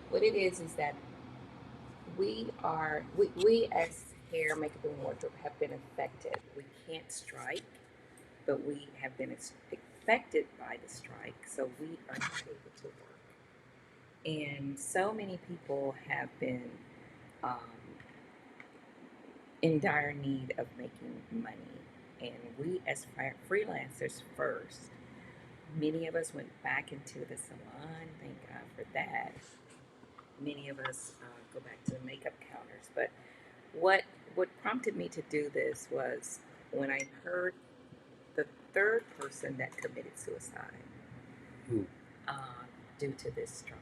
What it is that we as hair, makeup, and wardrobe have been affected. We can't strike, but we have been affected by the strike, so we are not able to work. And so many people have been um, in dire need of making money. And we, as freelancers, first, many of us went back into the salon. Thank God for that. Many of us go back to the makeup counters. But what what prompted me to do this was when I heard the third person that committed suicide Hmm. uh, due to this strike.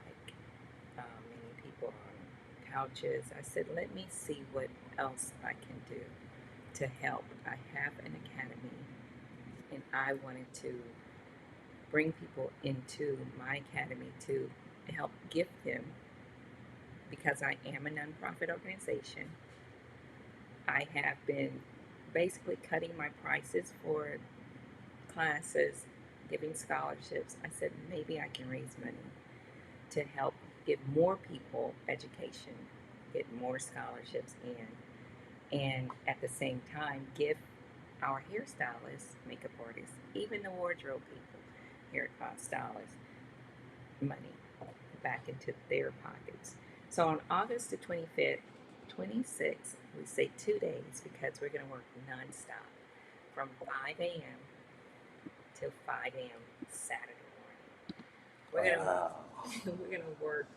Many people on couches. I said, let me see what else I can do to help. I have an academy, and I wanted to bring people into my academy to help gift them because I am a nonprofit organization. I have been basically cutting my prices for classes, giving scholarships. I said maybe I can raise money to help give more people education, get more scholarships in, and at the same time give our hairstylists, makeup artists, even the wardrobe people, hair stylists, money back into their pockets. So on August the 25th, 26th, we say 2 days because we're going to work nonstop from 5 a.m. till 5 a.m. Saturday morning. We're gonna Wow. we're gonna work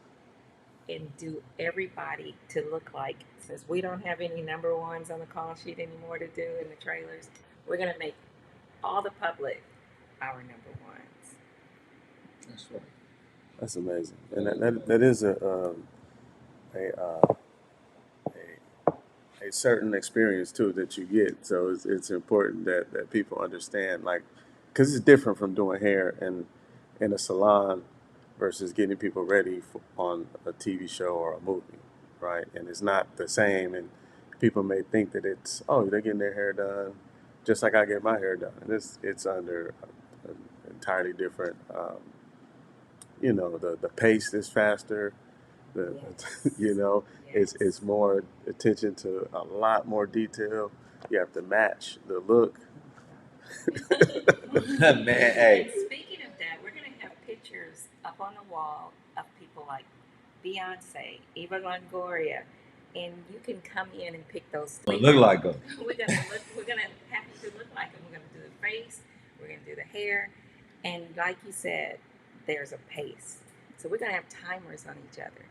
and do everybody to look like, since we don't have any number ones on the call sheet anymore to do in the trailers, we're going to make all the public our number ones. That's right. That's amazing, and that is a, a certain experience too that you get. So it's important that people understand, like, because it's different from doing hair in a salon versus getting people ready for, on a TV show or a movie, right? And it's not the same. And people may think that it's, oh, they're getting their hair done just like I get my hair done. And it's under an entirely different. The pace is faster. The Yes. you know, it's Yes. more attention to a lot more detail. You have to match the look. Man, And hey, speaking of that, we're going to have pictures up on the wall of people like Beyonce, Eva Longoria, and you can come in and pick those don't three look out. like them. We're gonna look. We're gonna have to look like them. We're gonna do the face. We're gonna do the hair, and like you said, there's a pace. So we're gonna have timers on each other,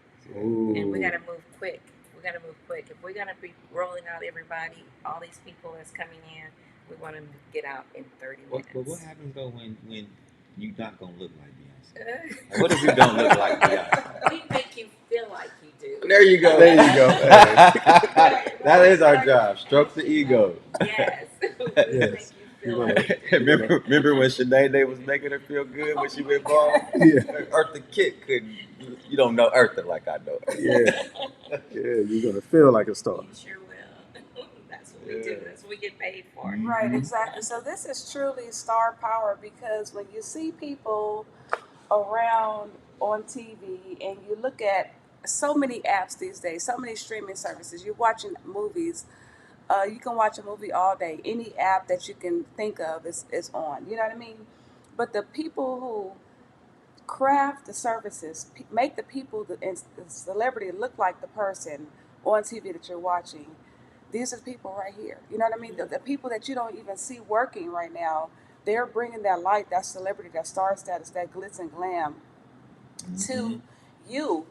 and we Ooh. gotta move quick. We gotta move quick. If we're gonna be rolling out everybody, all these people that's coming in, we want to get out in 30 But what minutes. happens though when you not gonna look like Beyonce? Like, what if you don't look like Beyonce? We make you feel like you do. There you go. There you go. That is our job. Stroke the ego. Yes. We make Yes, you you're feel like gonna, you you're gonna, Remember when Sinead was making her feel good when she went bald? yeah, Eartha Kitt couldn't. You don't know Eartha like I know. yeah, yeah, you're gonna feel like a star. You sure will. That's what we do. Yeah. That's what we get paid for. Right, Mhm. exactly. So this is truly star power because when you see people around on TV and you look at so many apps these days, so many streaming services, you're watching movies. You can watch a movie all day. Any app that you can think of is on. You know what I mean? But the people who craft the services, make the people and the celebrity look like the person on TV that you're watching. These are the people right here. You know what I mean? The people that you don't even see working right now, they're bringing that light, that celebrity, that star status, that glitz and glam to Mhm. you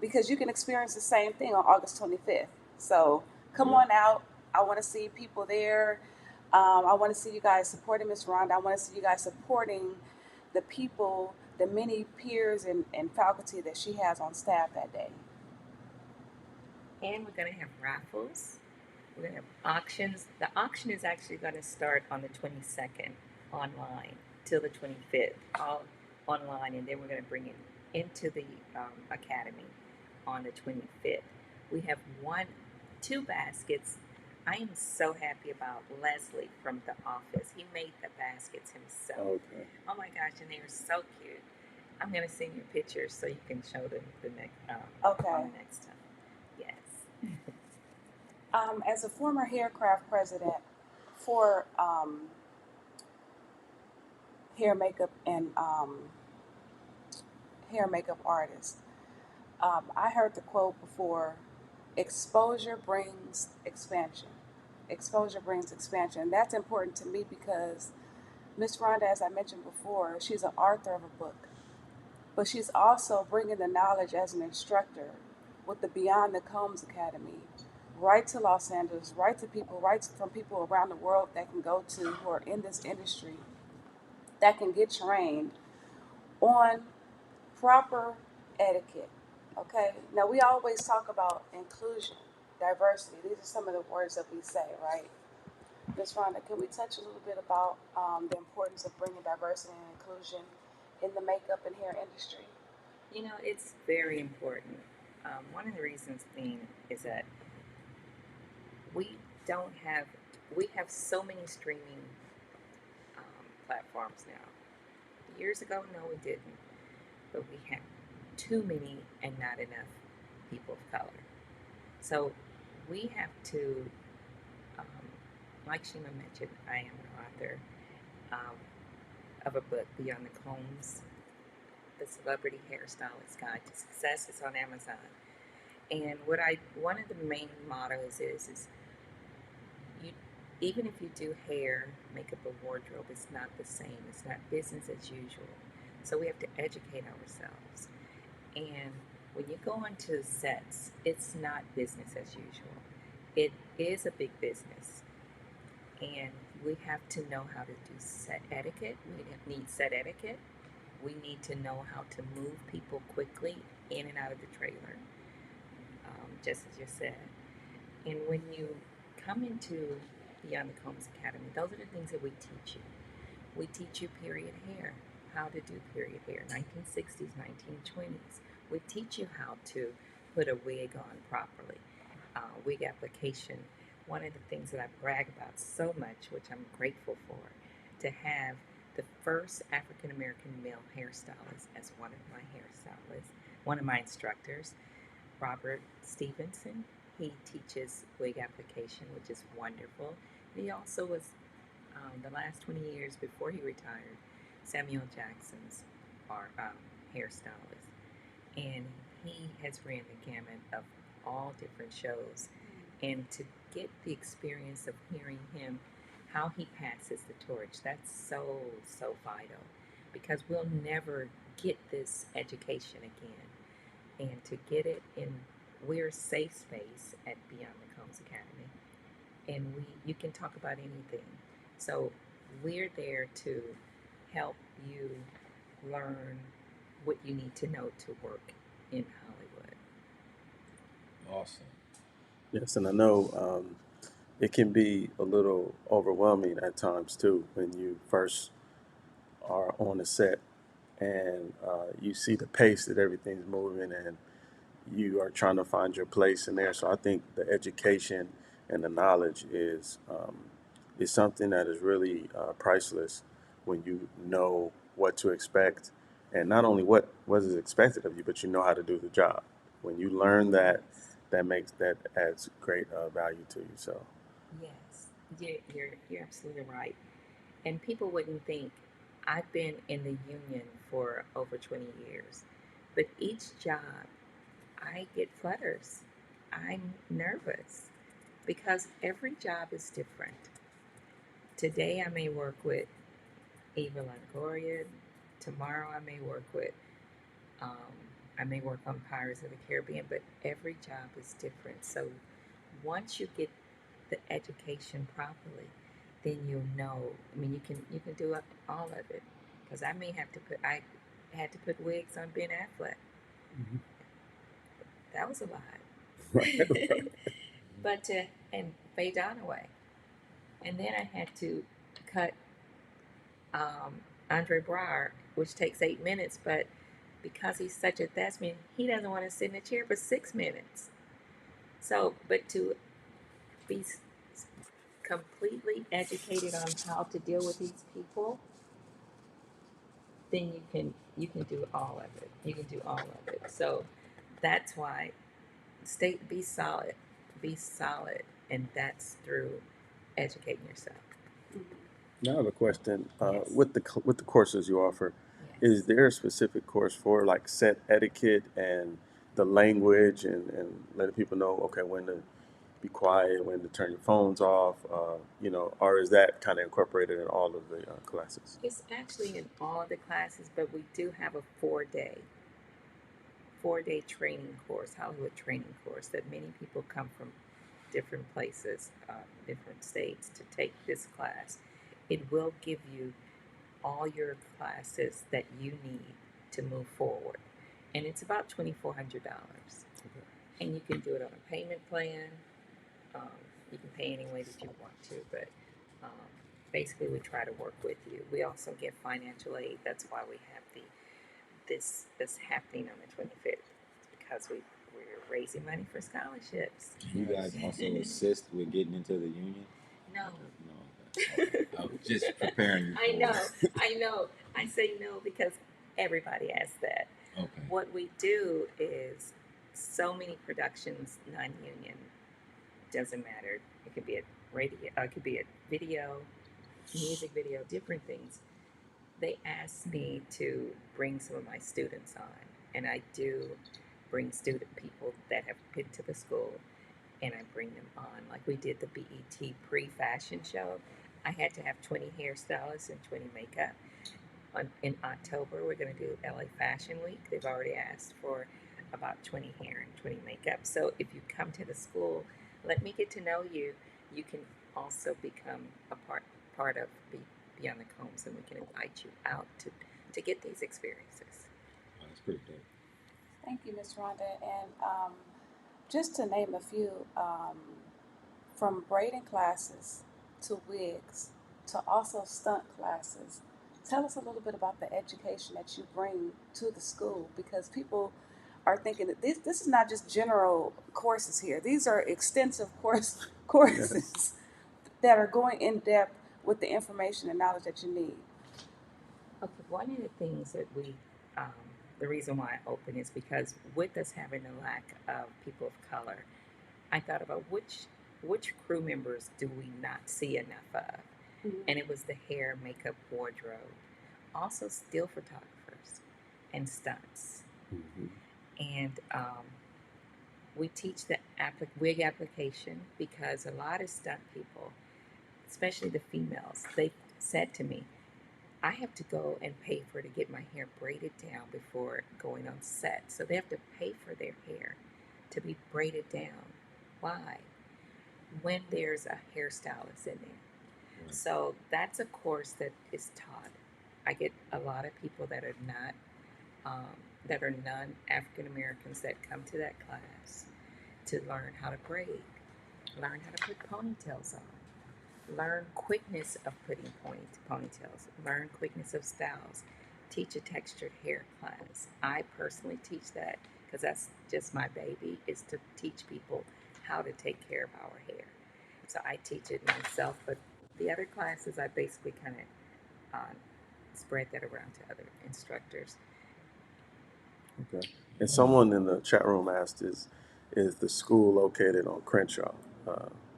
because you can experience the same thing on August 25th. So come Yeah. on out. I want to see people there. I want to see you guys supporting Miss Rhonda. I want to see you guys supporting the people, the many peers and faculty that she has on staff that day. And we're going to have raffles. We're going to have auctions. The auction is actually going to start on the 22nd online till the 25th, all online, and then we're going to bring it into the academy on the 25th. We have two baskets. I am so happy about Leslie from the office. He made the baskets himself. Okay. Oh my gosh, and they are so cute. I'm gonna send you pictures so you can show them the next Okay. on the next time. Yes. As a former haircraft president for hair makeup and hair makeup artists, I heard the quote before: "Exposure brings expansion." Exposure brings expansion. And that's important to me because Miss Rhonda, as I mentioned before, she's an author of a book, but she's also bringing the knowledge as an instructor with the Beyond the Combs Academy, right to Los Angeles, right to people, right from people around the world that can go to who are in this industry that can get trained on proper etiquette. Okay, now we always talk about inclusion, diversity. These are some of the words that we say, right? Ms. Rhonda, can we touch a little bit about the importance of bringing diversity and inclusion in the makeup and hair industry? You know, it's very important. One of the reasons being is that we don't have we have so many streaming platforms now. Years ago, no, we didn't, but we have too many and not enough people of color. So we have to, um, like Shima mentioned, I am an author um, of a book, Beyond the Combs, The Celebrity Hairstylist Guide to Success. It's on Amazon. And one of the main mottos is you, even if you do hair, makeup, or wardrobe, it's not the same. It's not business as usual. So we have to educate ourselves. And when you go onto sets, it's not business as usual. It is a big business. And we have to know how to do set etiquette. We need set etiquette. We need to know how to move people quickly in and out of the trailer, just as you said. And when you come into Beyond the Combs Academy, those are the things that we teach you. We teach you period hair, how to do period hair, 1960s, 1920s. We teach you how to put a wig on properly, wig application. One of the things that I brag about so much, which I'm grateful for, to have the first African American male hairstylist as one of my hairstylists, one of my instructors, Robert Stevenson. He teaches wig application, which is wonderful. He also was, the last 20 years before he retired, Samuel Jackson's hairstylist. And he has ran the gamut of all different shows. And to get the experience of hearing him, how he passes the torch, that's so, so vital because we'll never get this education again. And to get it in, we're a safe space at Beyond the Combs Academy, and you can talk about anything. So we're there to help you learn what you need to know to work in Hollywood. Awesome. Yes, and I know it can be a little overwhelming at times too when you first are on a set and you see the pace that everything's moving and you are trying to find your place in there. So I think the education and the knowledge is something that is really priceless when you know what to expect, and not only what is expected of you, but you know how to do the job. When you learn that, that adds great value to you. So Yes, you're absolutely right. And people wouldn't think I've been in the union for over 20 years, but each job I get flutters. I'm nervous because every job is different. Today I may work with Eva Longoria. Tomorrow um, I may work on Pirates of the Caribbean, but every job is different. So once you get the education properly, then you'll know. I mean, you can do all of it because I had to put wigs on Ben Affleck. Mhm. That was a lot. right. But and Faye Dunaway, and then I had to cut Andre Braugher, which takes 8 minutes, but because he's such a thespian, he doesn't want to sit in a chair for 6 minutes. So, but to be completely educated on how to deal with these people, then You can do all of it. You can do all of it. So that's why be solid, and that's through educating yourself. Now I have a question. Yes. With the courses you offer, Yes. is there a specific course for like set etiquette and the language and letting people know, okay, when to be quiet, when to turn your phones off, or is that kind of incorporated in all of the classes? It's actually in all of the classes, but we do have a 4-day training course, Hollywood training course, that many people come from different places, different states to take this class. It will give you all your classes that you need to move forward. And it's about $2,400. Okay. And you can do it on a payment plan. Um, you can pay any way that you want to, but um, basically we try to work with you. We also get financial aid. That's why we have this happening on the 25th, because we're raising money for scholarships. You guys also assist with getting into the union? No. No. I was just preparing you for I know. I say no because everybody asks that. Okay. What we do is so many productions, non-union, doesn't matter. It could be a radio, it could be a video, music video, different things. They ask me to bring some of my students on, and I do bring student people that have been to the school, and I bring them on. Like we did the BET pre-fashion show. I had to have 20 hairstylists and 20 makeup. In October, we're going to do LA Fashion Week. They've already asked for about 20 hair and 20 makeup. So if you come to the school, let me get to know you. You can also become a part of Beyond the Combs, and we can invite you out to get these experiences. Oh, that's pretty dope. Thank you, Ms. Rhonda. And just to name a few, from braiding classes to wigs to also stunt classes, tell us a little bit about the education that you bring to the school, because people are thinking that this is not just general courses here. These are extensive courses Yes. that are going in depth with the information and knowledge that you need. Okay, one of the things that the reason why I open is because with us having a lack of people of color, I thought about which crew members do we not see enough of, and it was the hair, makeup, wardrobe, also still photographers, and stunts, Mm-hmm. and we teach the wig application, because a lot of stunt people, especially the females, they said to me, I have to go and pay to get my hair braided down before going on set. So they have to pay for their hair to be braided down. Why? When there's a hairstylist in there. Right. So that's a course that is taught. I get a lot of people that are not, that are non-African Americans that come to that class to learn how to braid, learn how to put ponytails on, learn quickness of putting ponytails, learn quickness of styles, teach a textured hair class. I personally teach that because that's just my baby, is to teach people how to take care of our hair. So I teach it myself, but the other classes I basically kind of spread that around to other instructors. Okay. And someone in the chat room asked, is the school located on Crenshaw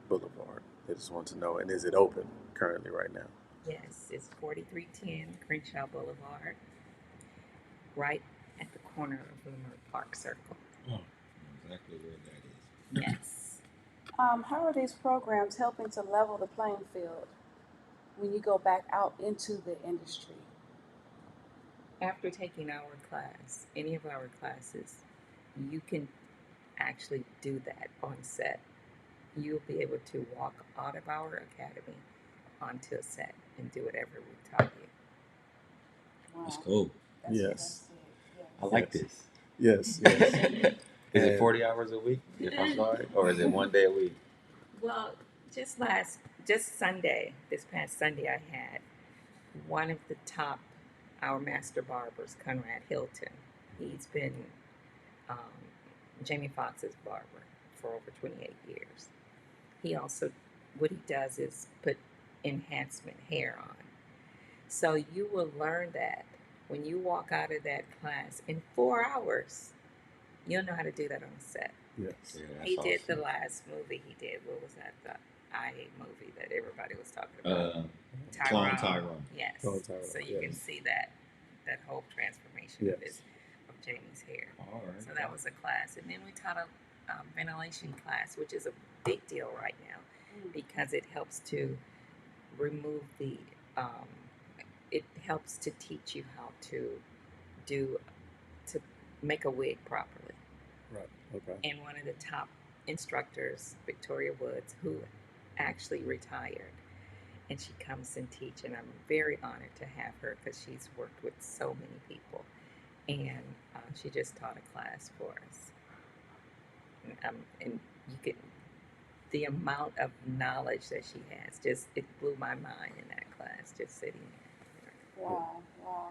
Boulevard? They just want to know, and is it open currently right now? Yes, it's 4310 Crenshaw Boulevard, right at the corner of Lamar Park Circle. Oh, exactly where that is. Yes. How are these programs helping to level the playing field when you go back out into the industry? After taking our class, any of our classes, you can actually do that on set. You'll be able to walk out of our academy onto a set and do whatever we taught you. Wow. That's cool. That's Yes. fantastic. Yes. I like Yes. this. Yes, yes. Is it And- 40 hours a week, if I'm sorry? Or is it one day a week? Well, just Sunday, this past Sunday, I had one of the top, our master barbers, Conrad Hilton. He's been um, Jamie Foxx's barber for over 28 years. He also, what he does is put enhancement hair on. So you will learn that when you walk out of that class in 4 hours, you'll know how to do that on a set. Yes. Yeah, that's He did the awesome. last movie he did. What was that? The IA movie that everybody was talking about. Clone Tyrone. Yes. Clone Tyrone, So you can yes. see that whole transformation Yes. of Jamie's hair. All right. So that was a class, and then we taught a ventilation class, which is a big deal right now because it helps to remove the. It helps to teach you how to do to make a wig properly. Right. Okay. And one of the top instructors, Victoria Woods, who actually retired, and she comes and teach, and I'm very honored to have her because she's worked with so many people, and she just taught a class for us, and you could the amount of knowledge that she has just it blew my mind in that class just sitting there. Wow, wow.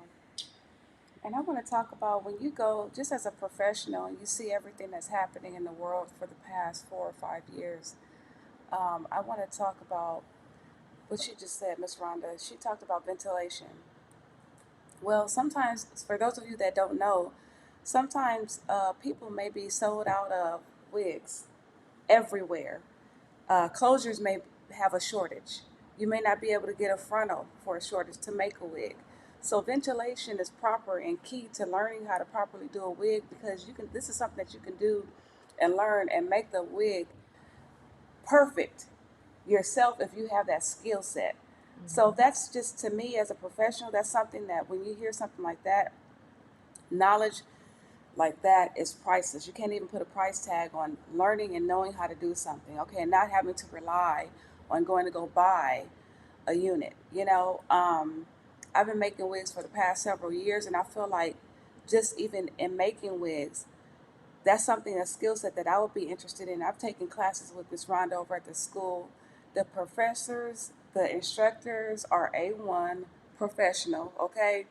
And I want to talk about when you go, just as a professional, and you see everything that's happening in the world for the past 4 or 5 years. I want to talk about what she just said, Miss Rhonda. She talked about ventilation. Well, sometimes, for those of you that don't know, sometimes people may be sold out of wigs everywhere. Closures may have a shortage. You may not be able to get a frontal for a shortage to make a wig. So ventilation is proper and key to learning how to properly do a wig because you can. This is something that you can do and learn and make the wig perfect yourself if you have that skill set. So that's just to me as a professional. That's something that when you hear something like that, knowledge like that is priceless. You can't even put a price tag on learning and knowing how to do something, okay, and not having to rely on going to go buy a unit. I've been making wigs for the past several years, and I feel like just even in making wigs, that's something, a skill set that I would be interested in. I've taken classes with Miss Rhonda over at the school. The professors, the instructors are A1 professional, okay?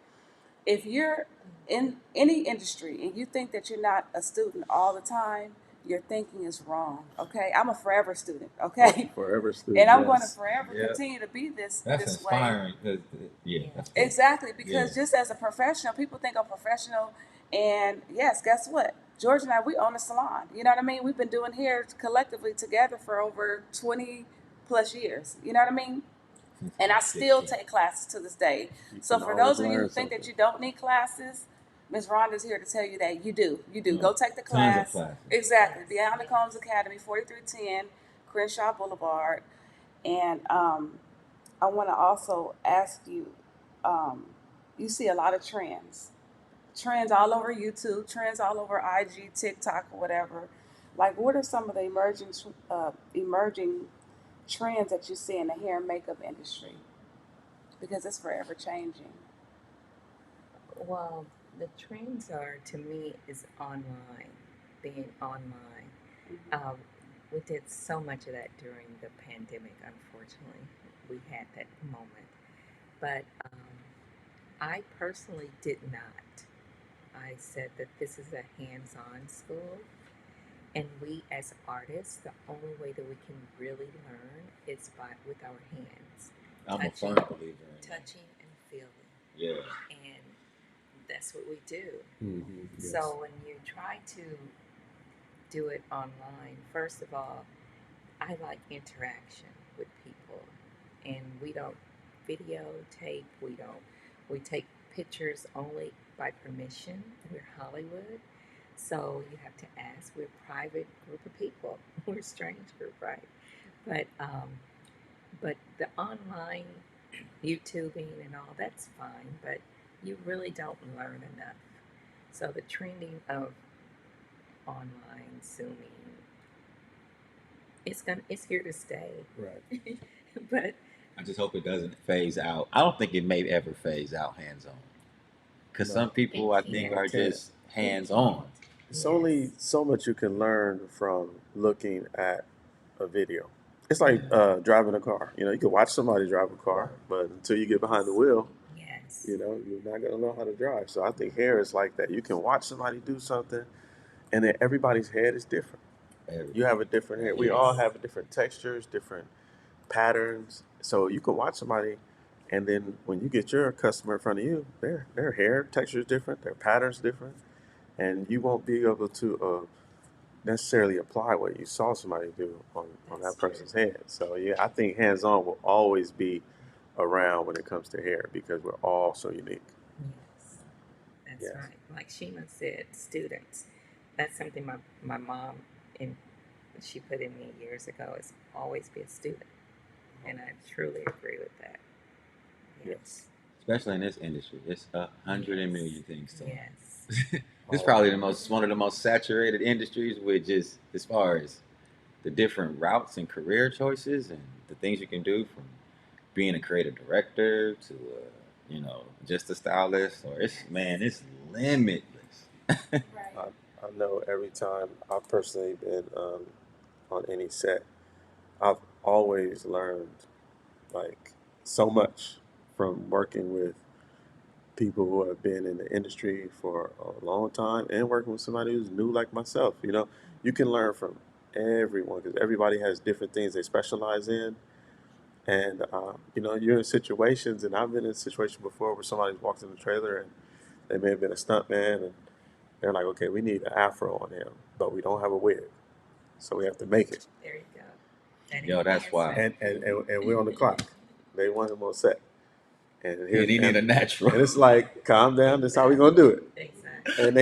If you're in any industry and you think that you're not a student all the time, your thinking is wrong. Okay, I'm a forever student. Okay, Forever student. and I'm going to Yes. forever Yeah. continue to be this That's this way. inspiring. Yeah, that's cool. Exactly, because Yeah. just as a professional, people think I'm professional, and yes, guess what? George and I, we own a salon. You know what I mean? We've been doing hair collectively together for over 20 plus years. You know what I mean? And I still take classes to this day. You So can for always those of you who learn think that something. you don't need classes, Ms. Rhonda's here to tell you that you do. You do. No, Go take the tons of class. classes. Exactly. Yes, Beyond the yes. Combs Academy, 4310 Crenshaw Boulevard. And I want to also ask you, you see a lot of trends. Trends all over YouTube, trends all over IG, TikTok, or whatever. Like, what are some of the emerging trends that you see in the hair and makeup industry? Because it's forever changing. Well, the trends are to me is online, being online. Um, we did so much of that during the pandemic. Unfortunately, we had that moment, but I personally did not. I said that this is a hands-on school, and we as artists, the only way that we can really learn is by with our hands, I'm a touching, firm believer in that. touching and feeling, Yeah. and that's what we do. Mm-hmm. Yes. So when you try to do it online, first of all, I like interaction with people, and we don't videotape. We take pictures only by permission. We're Hollywood, so you have to ask. We're a private group of people. We're a strange group, right? But the online YouTubing and all that's fine, but you really don't learn enough. So the trending of online Zooming, it's here to stay. Right. But I just hope it doesn't phase out. I don't think it may ever phase out hands on. Because No. some people, I think, No, are it can't. just hands on. It's only yes, so much you can learn from looking at a video. It's like driving a car. You know, you can watch somebody drive a car, but until you get behind the wheel, yes, you know, you're not gonna know how to drive. So I think hair is like that. You can watch somebody do something, and then everybody's head is different. You have a different hair. We all yes, have different textures, different patterns. So you can watch somebody And then when you get your customer in front of you, their hair texture is different, their pattern's different, and you won't be able to necessarily apply what you saw somebody do on That's that true. person's head. So yeah, I think hands-on will always be around when it comes to hair because we're all so unique. Yes, that's Yes. right. Like Shima said, students. That's something my mom in she put in me years ago is always be a student. And I truly agree with that. Yes. Especially in this industry, it's 100 million Yes. things. So Yes. it's probably one of the most saturated industries with just as far as the different routes and career choices and the things you can do from being a creative director to just a stylist or it's limitless. Right. I know every time I've personally been on any set, I've always learned like so much from working with people who have been in the industry for a long time and working with somebody who's new like myself. You know, you can learn from everyone because everybody has different things they specialize in. And, you know, you're in situations, and I've been in a situation before where somebody's walked in the trailer and they may have been a stuntman and they're like, okay, we need an afro on him, but we don't have a wig. So we have to make it. There you go. That Yo, that's why. And we're on the clock. They want him on set. And He need a natural. and it's like, calm down, this is how we gonna do it. Exactly. And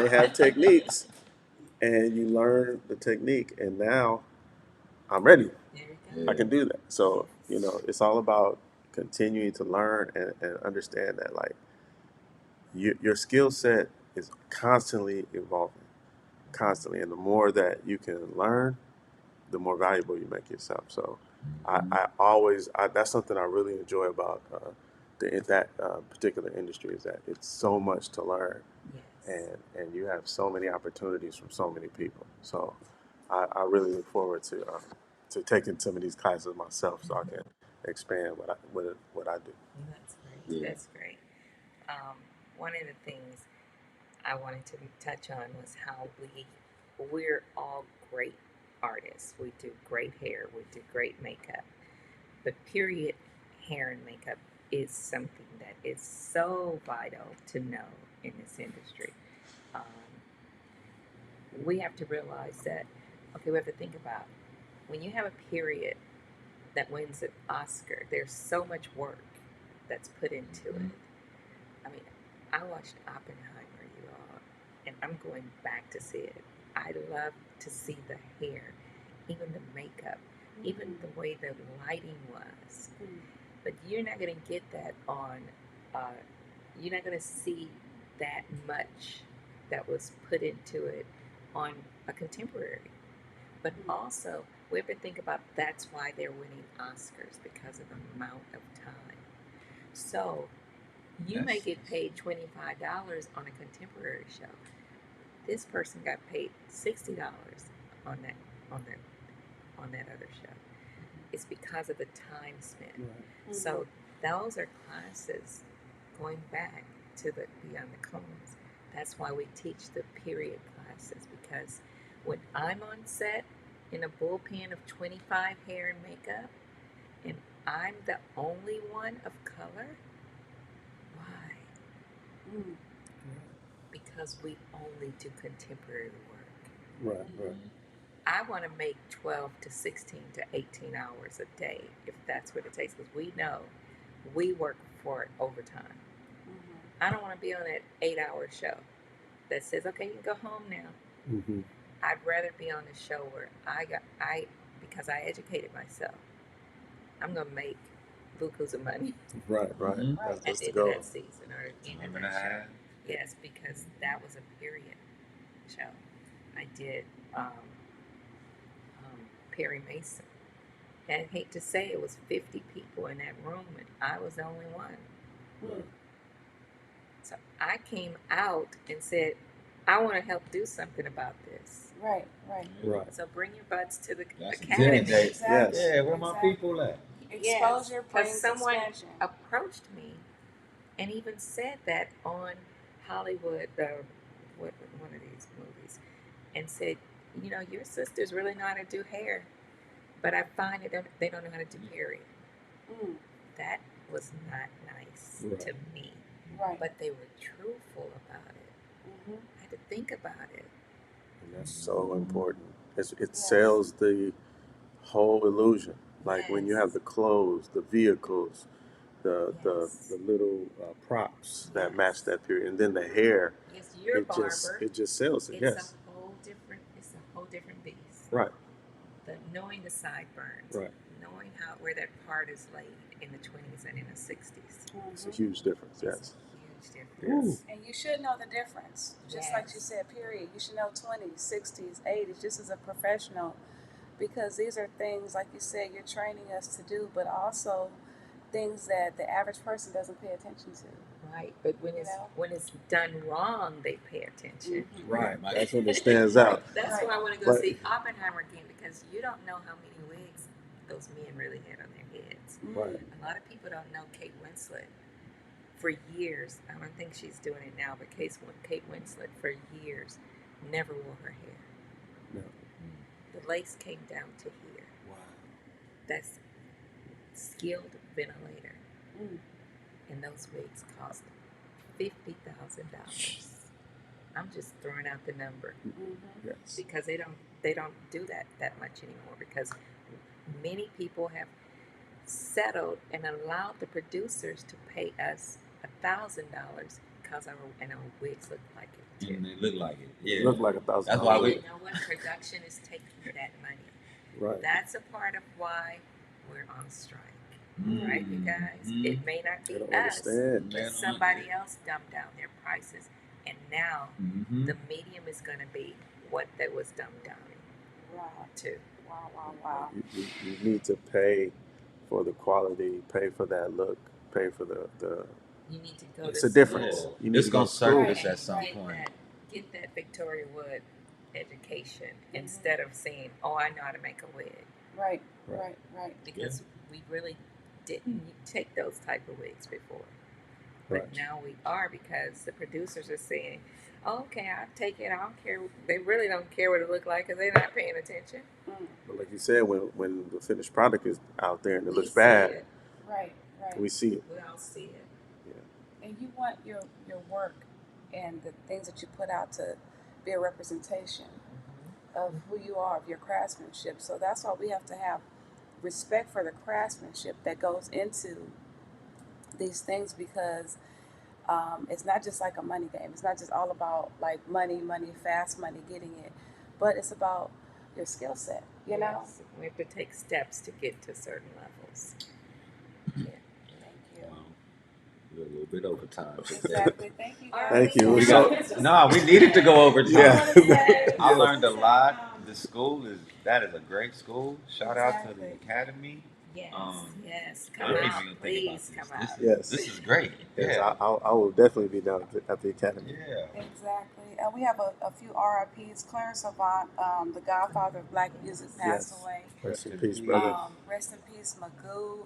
they have techniques and you learn the technique and now I'm ready. There you Yeah. go. I can do that. So, you know, it's all about continuing to learn and understand that like your skill set is constantly evolving, constantly. And the more that you can learn, the more valuable you make yourself. So I always, that's something I really enjoy about that particular industry is that it's so much to learn Yes. and you have so many opportunities from so many people. So I really look forward to taking some of these classes myself so I can expand what I do. That's great. Yeah. That's great. Um, one of the things I wanted to touch on was how we're all great artists. We do great hair, we do great makeup. But period hair and makeup is something that is so vital to know in this industry. Um, we have to realize that, okay, we have to think about when you have a period that wins an Oscar, there's so much work that's put into it. I mean, I watched Oppenheimer, you all, and I'm going back to see it. I love to see the hair, even the makeup, even the way the lighting was. But you're not going to get that on, you're not going to see that much that was put into it on a contemporary. But also, we have to think about that's why they're winning Oscars because of the amount of time. So, you may get paid $25 on a contemporary show. This person got paid $60 on that on that on that other show. It's because of the time spent. Right. So those are classes going back to the beyond the cones. That's why we teach the period classes because when I'm on set in a bullpen of 25 hair and makeup and I'm the only one of color, why? Because we only do contemporary work. Right. I want to make 12 to 16 to 18 hours a day if that's what it takes because we know we work for it overtime. I don't want to be on that 8-hour show that says, okay, you can go home now. Mm-hmm. I'd rather be on a show where because I educated myself, I'm going to make bukus of money Right. Mhm. at That's the the end of goal. that season or at the end of Time and a that show. half. Yes, because that was a period show. I did Perry Mason. And I hate to say it was 50 people in that room and I was the only one. Right. So I came out and said, I want to help do something about this. Right. Right. So bring your butts to the That's academy. intimidating. Exactly. Yes. Yeah, where my people at? Exposure Because brings someone expansion. approached me and even said that on Hollywood, one of these movies, and said, you know, your sisters really know how to do hair, but I find that they don't know how to do period. That was not nice Right. to me, Right. but they were truthful about it. Mm-hmm. I had to think about it. And that's so important. It Yes. sells the whole illusion. Like when you have Yes. the clothes, the vehicles, the Yes. the little props that match Yes. that period, and then the hair. Yes, you're a barber. It just sells it. Yes. It's a whole different beast. Right. Knowing the sideburns, Right. knowing where that part is laid in the 20s and in the 60s. It's a huge difference. It's Yes. a huge difference. Yes. And you should know the difference. Just like Yes. you said, period. You should know 20s, 60s, 80s, just as a professional. Because these are things, like you said, you're training us to do, but also things that the average person doesn't pay attention to. Right, but when it's done wrong, they pay attention. Mm-hmm. Right. That's when it stands out. That's Right. why I want to go But- see Oppenheimer again, because you don't know how many wigs those men really had on their heads. Right. A lot of people don't know Kate Winslet. For years, I don't think she's doing it now, but Kate Winslet for years never wore her hair. No. The lace came down to here. Wow. That's skilled ventilator. Mm. And those wigs cost $50,000. I'm just throwing out the number Mm-hmm. Yes. because they don't do that much anymore, because many people have settled and allowed the producers to pay us $1,000 because our wigs look like it too. And they look like it. It Yeah. looked like $1,000. That's why And we- you know what? Production is taking that money. Right. That's a part of why we're on strike. Mm. Right, you guys? Mm. It may not They be don't us, understand. but somebody else dumbed down their prices, and now Mm-hmm. the medium is going to be what that was dumbed down Wow. to. Wow. You need to pay for the quality, pay for that look, pay for the You need to go it's to a difference. school You need It's to go gonna to school. surface and at some get point. get that Victoria Wood education instead of saying, "Oh, I know how to make a wig," Right. Right. because we really didn't take those type of wigs before. But Right. now we are, because the producers are saying, oh, "Okay, I'll take it. I don't care." They really don't care what it look like because they're not paying attention. Mm. But like you said, when the finished product is out there and it We looks see bad, it. Right. we see it. We all see it. And you want your work and the things that you put out to be a representation of who you are, of your craftsmanship. So that's why we have to have respect for the craftsmanship that goes into these things, because it's not just like a money game. It's not just all about like money, fast money, getting it, but it's about your skill set. You know. Yes. We have to take steps to get to certain levels. Yeah. Thank you. We're a little bit over time. Exactly. Thank you. Guys. Thank you. We So- we needed to go over time. Yeah. I learned a lot. The school is a great school. Shout out to the Exactly. academy. Yes. Yes. I Come didn't out. even think Please about come this. out. Yes. This is great. Yes, Yeah. I will definitely be down at the academy. Yeah. Exactly. We have a few RIPs. Clarence Avant, the godfather of black music, passed Yes. away. Rest in peace, brother. Rest in peace, Magoo.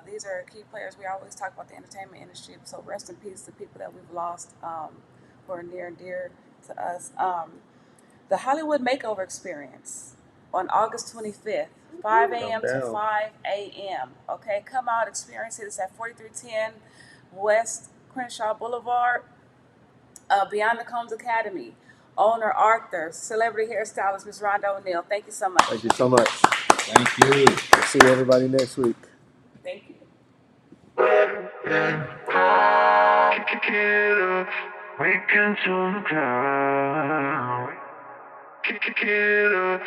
These are key players. We always talk about the entertainment industry, so rest in peace to people that we've lost, who are near and dear to us. The Hollywood Makeover Experience on August 25th, 5 a.m. Come to down. 5 a.m. Okay, come out, experience it. It's at 4310 West Crenshaw Boulevard. Beyond the Combs Academy. Owner Arthur, celebrity hairstylist Miss Rhonda O'Neal. Thank you so much. Thank you so much. Thank you. We'll see everybody next week. Thank you. We can turn the ground. Kick it up.